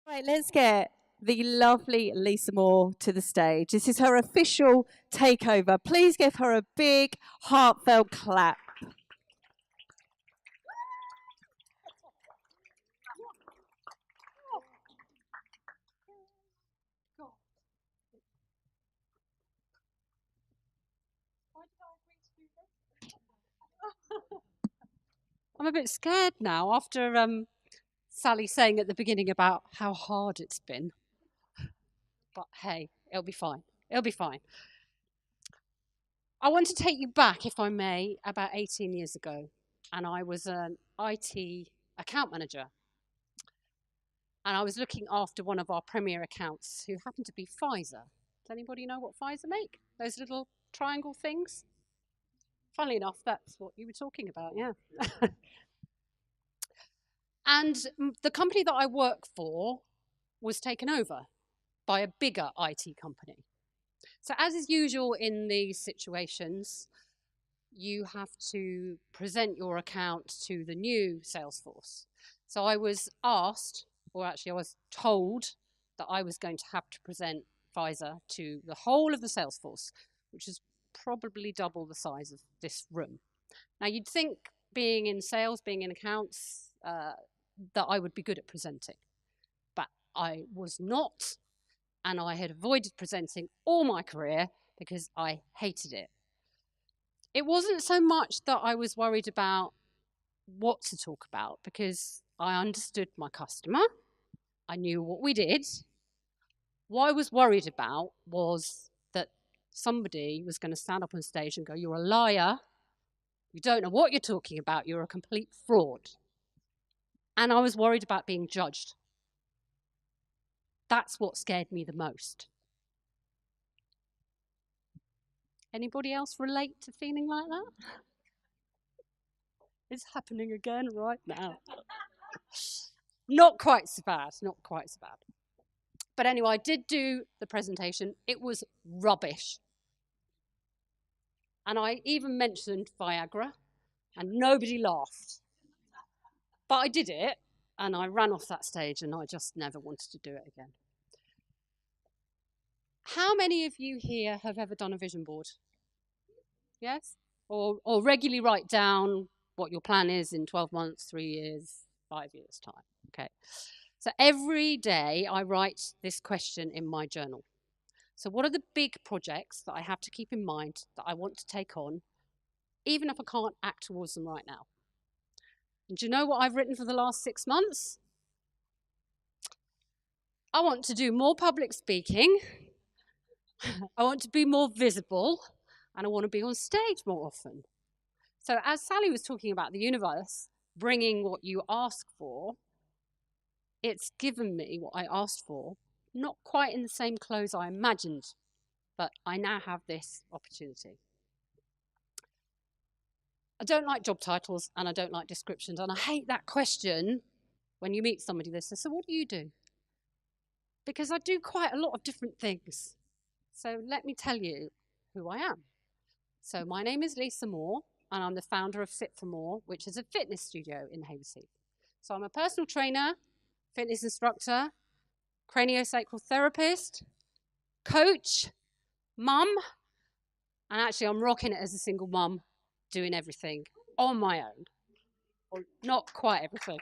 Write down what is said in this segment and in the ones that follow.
Right, let's get the lovely Lisa Moore to the stage. This is her official takeover. Please give her a big, heartfelt clap. I'm a bit scared now after Sally saying at the beginning about how hard it's been. But hey, it'll be fine. It'll be fine. I want to take you back, if I may, about 18 years ago. And I was an IT account manager. And I was looking after one of our premier accounts who happened to be Pfizer. Does anybody know what Pfizer make? Those little triangle things? Funnily enough, that's what you were talking about, yeah. And the company that I work for was taken over by a bigger IT company. So, as is usual in these situations, you have to present your account to the new Salesforce. So, I was asked, or actually, I was told that I was going to have to present Pfizer to the whole of the Salesforce, which is probably double the size of this room. Now, you'd think being in sales, being in accounts, that I would be good at presenting, but I was not. And I had avoided presenting all my career because I hated it. It wasn't so much that I was worried about what to talk about because I understood my customer, I knew what we did. What I was worried about was that somebody was going to stand up on stage and go, "You're a liar, you don't know what you're talking about, you're a complete fraud." And I was worried about being judged. That's what scared me the most. Anybody else relate to feeling like that? It's happening again right now. Not quite so bad, not quite so bad. But anyway, I did do the presentation. It was rubbish. And I even mentioned Viagra, and nobody laughed. But I did it, and I ran off that stage, and I just never wanted to do it again. How many of you here have ever done a vision board? Yes? Or regularly write down what your plan is in 12 months, 3 years, 5 years' time. Okay. So every day I write this question in my journal. So what are the big projects that I have to keep in mind that I want to take on, even if I can't act towards them right now? And do you know what I've written for the last 6 months? I want to do more public speaking. I want to be more visible, and I want to be on stage more often. So as Sally was talking about the universe bringing what you ask for, it's given me what I asked for, not quite in the same clothes I imagined, but I now have this opportunity. I don't like job titles and I don't like descriptions, and I hate that question when you meet somebody that says, "So what do you do?" Because I do quite a lot of different things. So let me tell you who I am. So my name is Lisa Moore, and I'm the founder of Fit for More, which is a fitness studio in Havesheath. So I'm a personal trainer, fitness instructor, craniosacral therapist, coach, mum, and actually I'm rocking it as a single mum, doing everything on my own. Or not quite everything.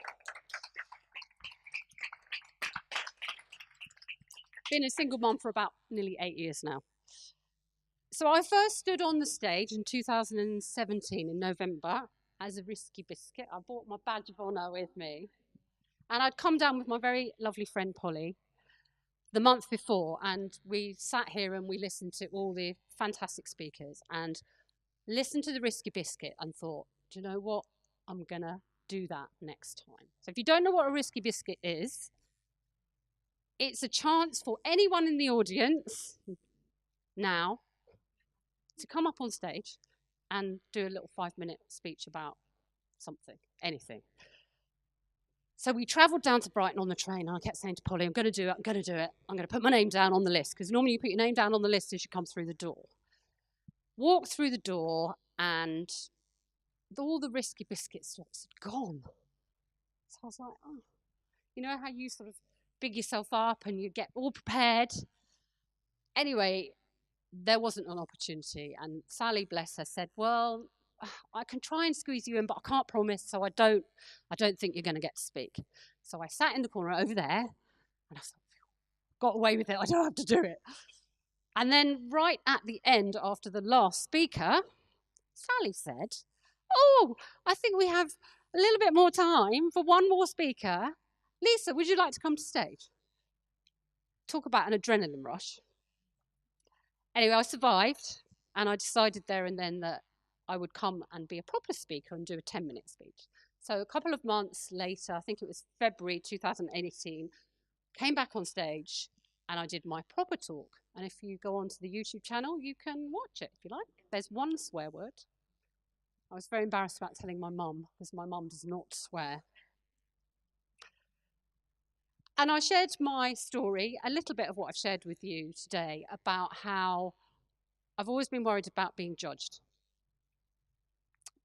Been a single mum for about nearly 8 years now. So I first stood on the stage in 2017 in November as a risky biscuit. I brought my badge of honour with me. And I'd come down with my very lovely friend Polly the month before, and we sat here and we listened to all the fantastic speakers and listened to the risky biscuit and thought, do you know what? I'm going to do that next time. So if you don't know what a risky biscuit is, it's a chance for anyone in the audience now to come up on stage and do a little 5-minute speech about something, anything. So we travelled down to Brighton on the train, and I kept saying to Polly, I'm going to do it, I'm going to do it. I'm going to put my name down on the list, because normally you put your name down on the list as you come through the door. Walked through the door, and all the risky biscuit stops had gone. So I was like, oh. You know how you sort of big yourself up and you get all prepared. Anyway, there wasn't an opportunity, and Sally, bless her, said, well, I can try and squeeze you in, but I can't promise, so I don't think you're going to get to speak. So I sat in the corner over there, and I thought, got away with it, I don't have to do it. And then right at the end, after the last speaker, Sally said, oh, I think we have a little bit more time for one more speaker. Lisa, would you like to come to stage? Talk about an adrenaline rush. Anyway, I survived, and I decided there and then that I would come and be a proper speaker and do a 10-minute speech. So a couple of months later, I think it was February 2018, came back on stage and I did my proper talk. And if you go onto the YouTube channel, you can watch it if you like. There's one swear word. I was very embarrassed about telling my mum, because my mum does not swear. And I shared my story, a little bit of what I've shared with you today, about how I've always been worried about being judged.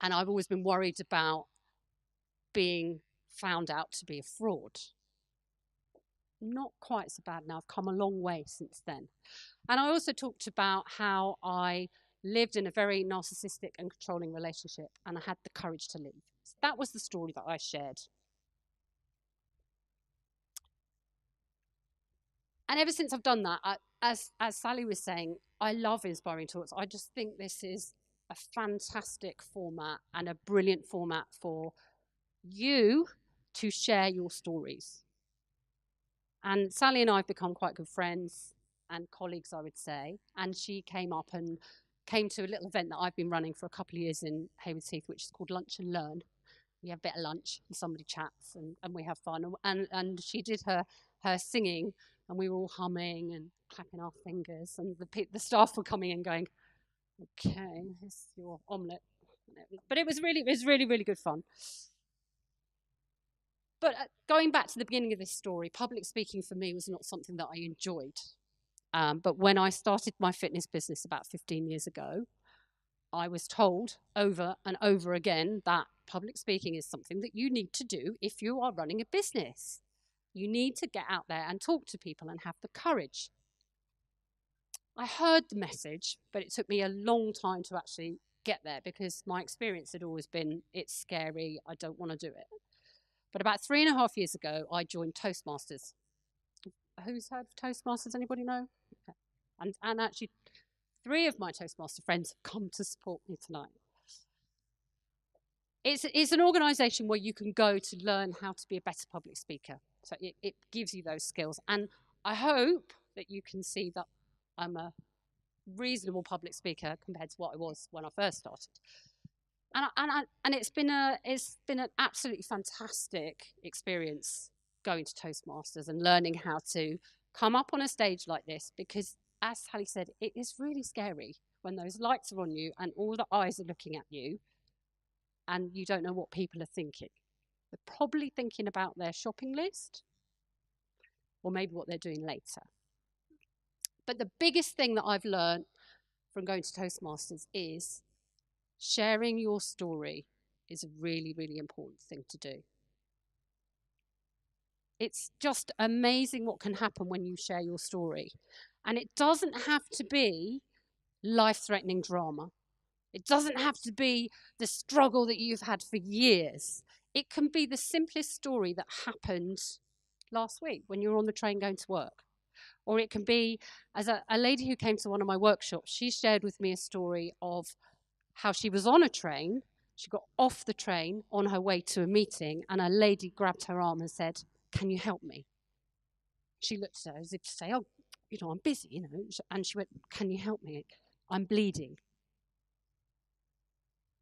And I've always been worried about being found out to be a fraud. Not quite so bad now. I've come a long way since then. And I also talked about how I lived in a very narcissistic and controlling relationship, and I had the courage to leave. So that was the story that I shared. And ever since I've done that, as Sally was saying, I love inspiring talks. I just think this is a fantastic format and a brilliant format for you to share your stories. And Sally and I have become quite good friends and colleagues, I would say. And she came up and came to a little event that I've been running for a couple of years in Haywards Heath, which is called Lunch and Learn. We have a bit of lunch and somebody chats and we have fun. And she did her singing, and we were all humming and clapping our fingers. And the staff were coming in going, okay, here's your omelette. But it was really, really good fun. But going back to the beginning of this story, public speaking for me was not something that I enjoyed. But when I started my fitness business about 15 years ago, I was told over and over again that public speaking is something that you need to do if you are running a business. You need to get out there and talk to people and have the courage. I heard the message, but it took me a long time to actually get there, because my experience had always been, it's scary, I don't want to do it. But about 3.5 years ago, I joined Toastmasters. Who's heard of Toastmasters? Anybody know? Okay. And actually, 3 of my Toastmaster friends have come to support me tonight. It's an organisation where you can go to learn how to be a better public speaker. So it gives you those skills. And I hope that you can see that I'm a reasonable public speaker compared to what I was when I first started. And it's been an absolutely fantastic experience going to Toastmasters and learning how to come up on a stage like this, because as Sally said, it is really scary when those lights are on you and all the eyes are looking at you and you don't know what people are thinking. They're probably thinking about their shopping list or maybe what they're doing later. But the biggest thing that I've learned from going to Toastmasters is sharing your story is a really, really important thing to do. It's just amazing what can happen when you share your story. And it doesn't have to be life-threatening drama. It doesn't have to be the struggle that you've had for years. It can be the simplest story that happened last week when you were on the train going to work. Or it can be, as a lady who came to one of my workshops, she shared with me a story of how she was on a train. She got off the train on her way to a meeting, and a lady grabbed her arm and said, "Can you help me?" She looked at her as if to say, "Oh, I'm busy, And she went, "Can you help me? I'm bleeding."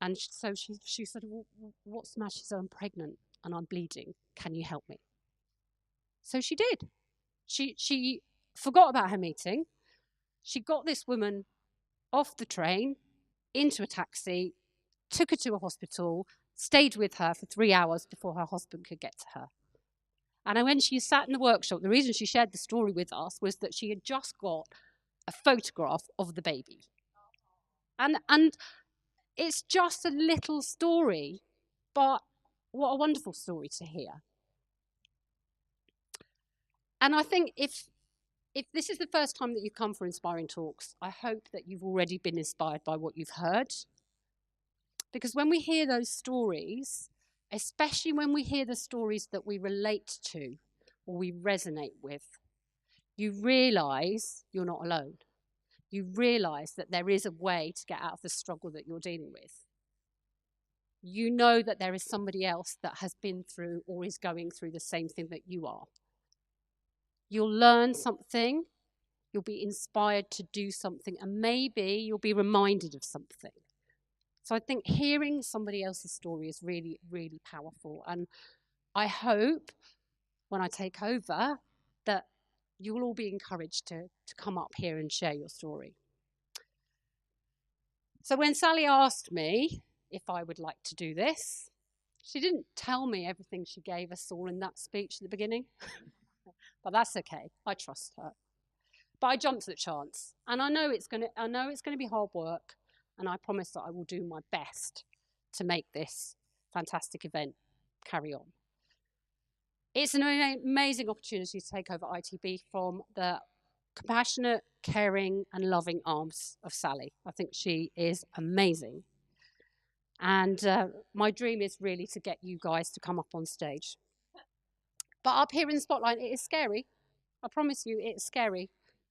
And so she said, "Well, what's the matter?" She said, "I'm pregnant and I'm bleeding. Can you help me?" So she did. She forgot about her meeting. She got this woman off the train, into a taxi, took her to a hospital, stayed with her for 3 hours before her husband could get to her. And when she sat in the workshop, the reason she shared the story with us was that she had just got a photograph of the baby. And it's just a little story, but what a wonderful story to hear. And I think if this is the first time that you've come for Inspiring Talks, I hope that you've already been inspired by what you've heard. Because when we hear those stories, especially when we hear the stories that we relate to or we resonate with, you realise you're not alone. You realise that there is a way to get out of the struggle that you're dealing with. You know that there is somebody else that has been through or is going through the same thing that you are. You'll learn something, you'll be inspired to do something, and maybe you'll be reminded of something. So I think hearing somebody else's story is really, really powerful. And I hope when I take over that you will all be encouraged to come up here and share your story. So when Sally asked me if I would like to do this, she didn't tell me everything she gave us all in that speech at the beginning. But that's okay. I trust her. But I jumped at the chance. And I know it's gonna be hard work, and I promise that I will do my best to make this fantastic event carry on. It's an amazing opportunity to take over ITB from the compassionate, caring, and loving arms of Sally. I think she is amazing. And my dream is really to get you guys to come up on stage. But up here in the spotlight, it is scary. I promise you, it's scary.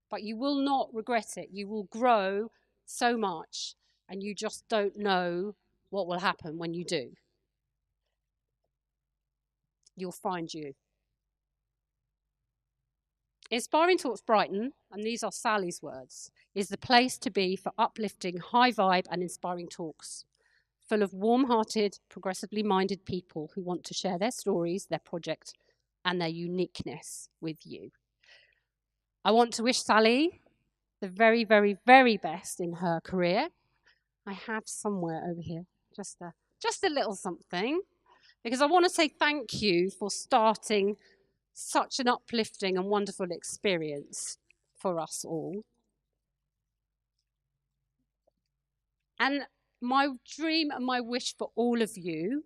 But you will not regret it. You will grow so much, and you just don't know what will happen when you do. You'll find you. Inspiring Talks Brighton, and these are Sally's words, is the place to be for uplifting, high vibe and inspiring talks, full of warm-hearted, progressively minded people who want to share their stories, their project, and their uniqueness with you. I want to wish Sally the very, very, very best in her career. I have somewhere over here just a little something, because I want to say thank you for starting such an uplifting and wonderful experience for us all. And my dream and my wish for all of you,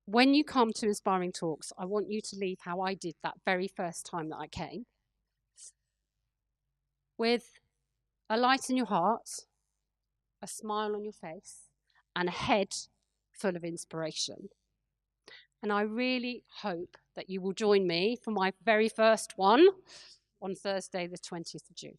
when you come to Inspiring Talks, I want you to leave how I did that very first time that I came, with a light in your heart, a smile on your face, and a head full of inspiration. And I really hope that you will join me for my very first one on Thursday, the 20th of June.